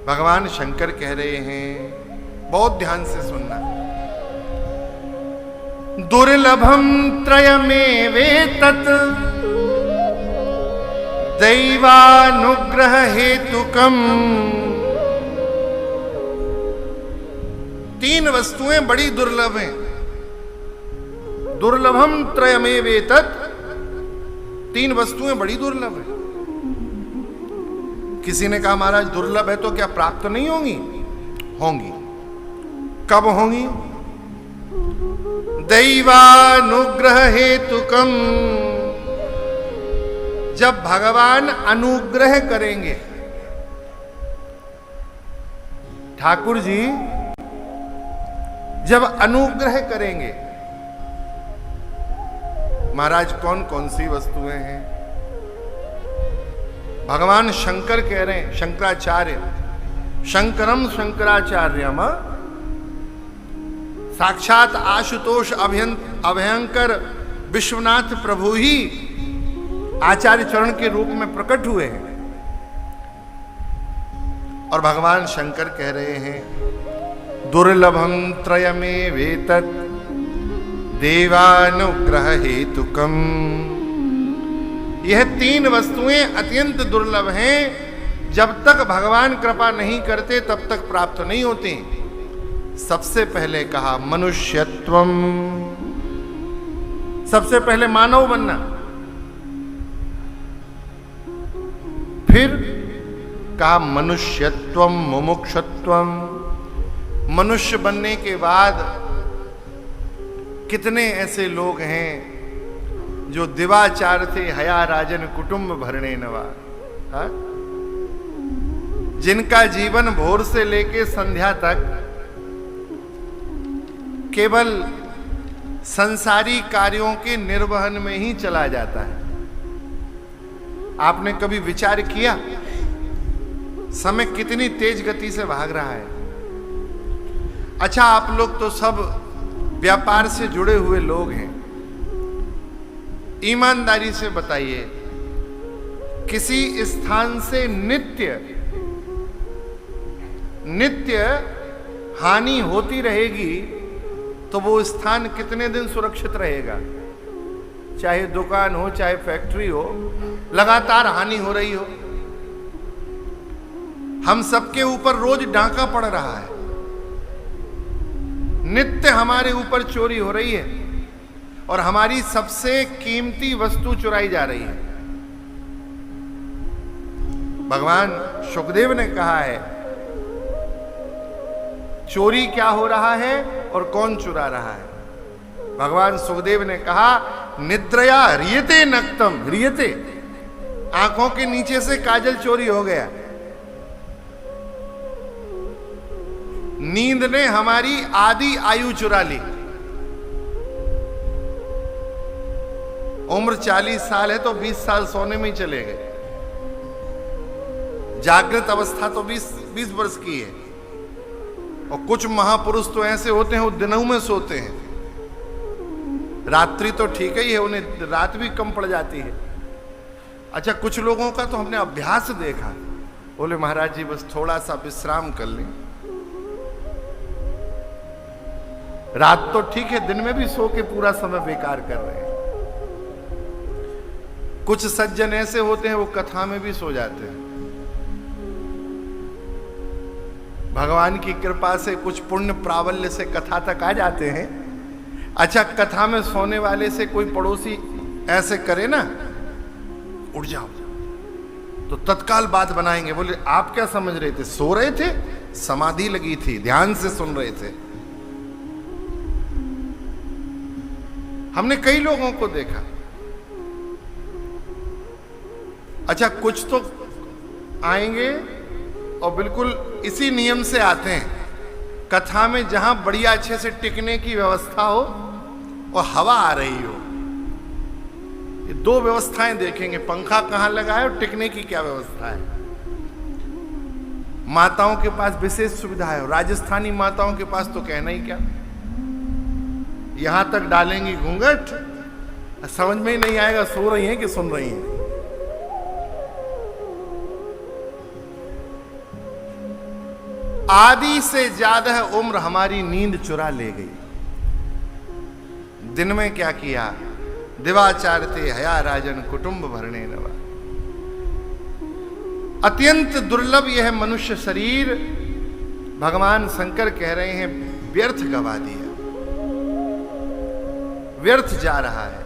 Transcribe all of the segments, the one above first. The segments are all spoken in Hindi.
भगवान शंकर कह रहे हैं, बहुत ध्यान से सुनना, दुर्लभम त्रयमेवेतत् दैवानुग्रह हेतुकम। तीन वस्तुएं बड़ी दुर्लभ हैं। दुर्लभम त्रयमेवेतत्, तीन वस्तुएं बड़ी दुर्लभ हैं। किसी ने कहा महाराज दुर्लभ है तो क्या प्राप्त नहीं होंगी? होंगी। कब होंगी? दैवानुग्रह हेतुकम, जब भगवान अनुग्रह करेंगे। ठाकुर जी जब अनुग्रह करेंगे। महाराज कौन कौन सी वस्तुएं हैं? भगवान शंकर कह रहे हैं, शंकराचार्य, शंकरम शंकराचार्यम, साक्षात आशुतोष अभयंकर विश्वनाथ प्रभु ही आचार्य चरण के रूप में प्रकट हुए हैं। और भगवान शंकर कह रहे हैं, दुर्लभम त्रयमेवेतत् देवानुग्रह हेतुकम। यह तीन वस्तुएं अत्यंत दुर्लभ हैं, जब तक भगवान कृपा नहीं करते तब तक प्राप्त नहीं होती। सबसे पहले कहा मनुष्यत्वम, सबसे पहले मानव बनना। फिर कहा मनुष्यत्वम मुमुक्षत्वम, मनुष्य बनने के बाद कितने ऐसे लोग हैं जो दिवाचार थे हया राजन कुटुंब भरणे नवा, हा? जिनका जीवन भोर से लेके संध्या तक केवल संसारी कार्यों के निर्वहन में ही चला जाता है। आपने कभी विचार किया समय कितनी तेज गति से भाग रहा है? अच्छा, आप लोग तो सब व्यापार से जुड़े हुए लोग हैं, ईमानदारी से बताइए, किसी स्थान से नित्य नित्य हानि होती रहेगी तो वो स्थान कितने दिन सुरक्षित रहेगा? चाहे दुकान हो, चाहे फैक्ट्री हो, लगातार हानि हो रही हो। हम सबके ऊपर रोज डांका पड़ रहा है, नित्य हमारे ऊपर चोरी हो रही है और हमारी सबसे कीमती वस्तु चुराई जा रही है। भगवान शुकदेव ने कहा है चोरी क्या हो रहा है और कौन चुरा रहा है। भगवान सुखदेव ने कहा निद्रया रियते नक्तम, रियते, आंखों के नीचे से काजल चोरी हो गया। नींद ने हमारी आधी आयु चुरा ली। उम्र 40 साल है तो 20 साल सोने में ही चले गए। जागृत अवस्था तो 20 वर्ष की है। और कुछ महापुरुष तो ऐसे होते हैं वो दिनों में सोते हैं, रात्रि तो ठीक ही है, उन्हें रात भी कम पड़ जाती है। अच्छा, कुछ लोगों का तो हमने अभ्यास देखा, बोले महाराज जी बस थोड़ा सा विश्राम कर लें। रात तो ठीक है, दिन में भी सो के पूरा समय बेकार कर रहे हैं। कुछ सज्जन ऐसे होते हैं वो कथा में भी सो जाते हैं। भगवान की कृपा से कुछ पुण्य प्राबल्य से कथा तक आ जाते हैं। अच्छा, कथा में सोने वाले से कोई पड़ोसी ऐसे करे ना, उठ जाओ, तो तत्काल बात बनाएंगे, बोले आप क्या समझ रहे थे? सो रहे थे, समाधि लगी थी, ध्यान से सुन रहे थे। हमने कई लोगों को देखा। अच्छा, कुछ तो आएंगे और बिल्कुल इसी नियम से आते हैं, कथा में जहां बढ़िया अच्छे से टिकने की व्यवस्था हो और हवा आ रही हो। ये दो व्यवस्थाएं देखेंगे, पंखा कहां लगा है और टिकने की क्या व्यवस्था है। माताओं के पास विशेष सुविधा है, राजस्थानी माताओं के पास तो कहना ही क्या, यहां तक डालेंगी घूंघट, समझ में ही नहीं आएगा सो रही हैं कि सुन रही हैं। आदि से ज्यादा उम्र हमारी नींद चुरा ले गई। दिन में क्या किया? दिवाचारते हया राजन कुटुंब भरने नवा। अत्यंत दुर्लभ यह मनुष्य शरीर भगवान शंकर कह रहे हैं व्यर्थ गवा दिया, व्यर्थ जा रहा है।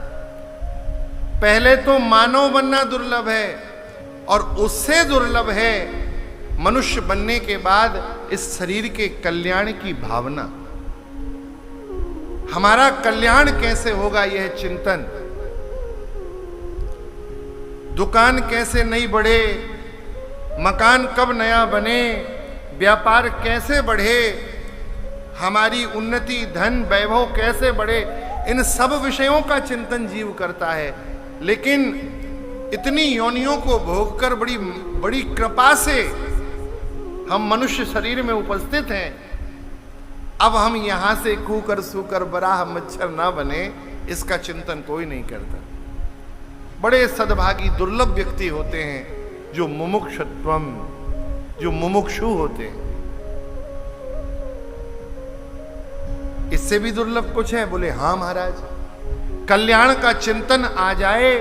पहले तो मानव बनना दुर्लभ है और उससे दुर्लभ है मनुष्य बनने के बाद इस शरीर के कल्याण की भावना। हमारा कल्याण कैसे होगा यह चिंतन, दुकान कैसे नहीं बढ़े, मकान कब नया बने, व्यापार कैसे बढ़े, हमारी उन्नति धन वैभव कैसे बढ़े, इन सब विषयों का चिंतन जीव करता है। लेकिन इतनी योनियों को भोगकर बड़ी बड़ी कृपा से हम मनुष्य शरीर में उपस्थित हैं। अब हम यहां से कूकर सूकर बराह मच्छर ना बने, इसका चिंतन कोई नहीं करता। बड़े सद्भागी दुर्लभ व्यक्ति होते हैं जो मुमुक्षुत्वम, जो मुमुक्षु होते हैं। इससे भी दुर्लभ कुछ है? बोले हाँ महाराज, कल्याण का चिंतन आ जाए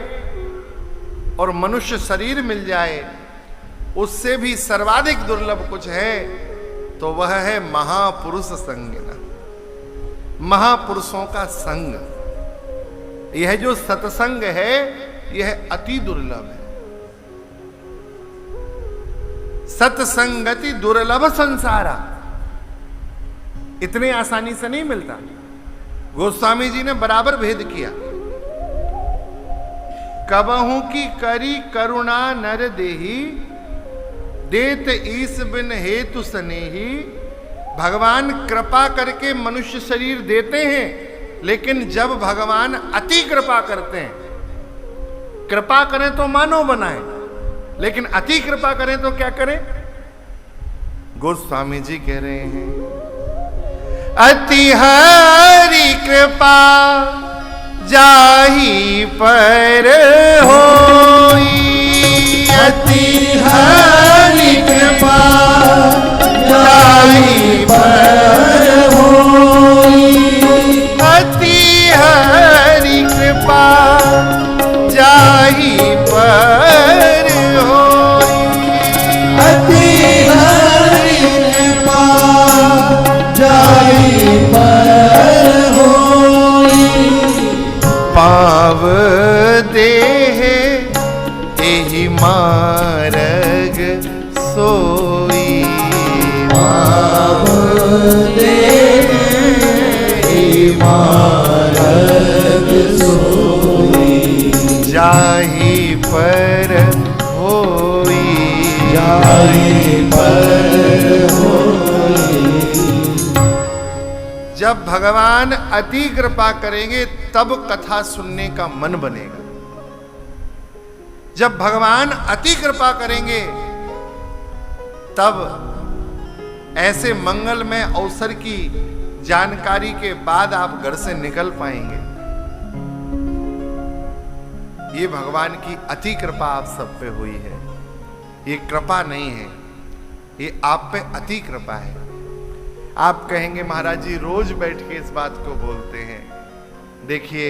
और मनुष्य शरीर मिल जाए, उससे भी सर्वाधिक दुर्लभ कुछ है तो वह है महापुरुष संग। महापुरुषों का संग, यह जो सत्संग है यह अति दुर्लभ है। सत्संगति दुर्लभ संसारा, इतने आसानी से नहीं मिलता। गोस्वामी जी ने बराबर भेद किया। कबहू की करी करुणा नर देही, देत ईस बिन हेतु स्नेही। भगवान कृपा करके मनुष्य शरीर देते हैं, लेकिन जब भगवान अति कृपा करते हैं, कृपा करें तो मानव बनाए, लेकिन अति कृपा करें तो क्या करें? गोस्वामी जी कह रहे हैं अति हरि कृपा जाहि पर होई। अति हरि कृपा जाहि पर होई। अति हरि कृपा जाहि पर होई। अति हरि कृपा जाहि पर होई। पाव देह एहि मार्ग सोई। पाव देह एहि मार्ग सोई। जाहि पर होई। जाहि पर होई। जब भगवान अति कृपा करेंगे तब कथा सुनने का मन बनेगा। जब भगवान अति कृपा करेंगे तब ऐसे मंगलमय अवसर की जानकारी के बाद आप घर से निकल पाएंगे। ये भगवान की अति कृपा आप सब पे हुई है। ये कृपा नहीं है, ये आप पे अति कृपा है। आप कहेंगे महाराज जी रोज बैठ के इस बात को बोलते हैं। देखिए,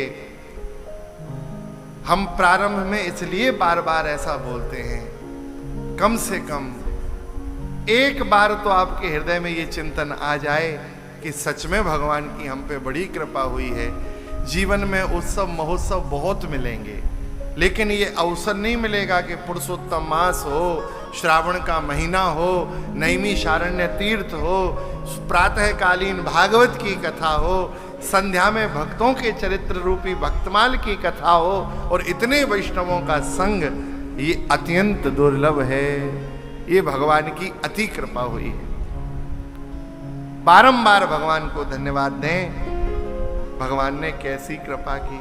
हम प्रारंभ में इसलिए बार बार ऐसा बोलते हैं, कम से कम एक बार तो आपके हृदय में ये चिंतन आ जाए कि सच में भगवान की हम पे बड़ी कृपा हुई है। जीवन में उत्सव महोत्सव बहुत मिलेंगे, लेकिन ये अवसर नहीं मिलेगा कि पुरुषोत्तम मास हो, श्रावण का महीना हो, नैमिषारण्य तीर्थ हो, प्रातःकालीन भागवत की कथा हो, संध्या में भक्तों के चरित्र रूपी भक्तमाल की कथा हो और इतने वैष्णवों का संग। ये अत्यंत दुर्लभ है। ये भगवान की अति कृपा हुई है। बारंबार भगवान को धन्यवाद दें। भगवान ने कैसी कृपा की।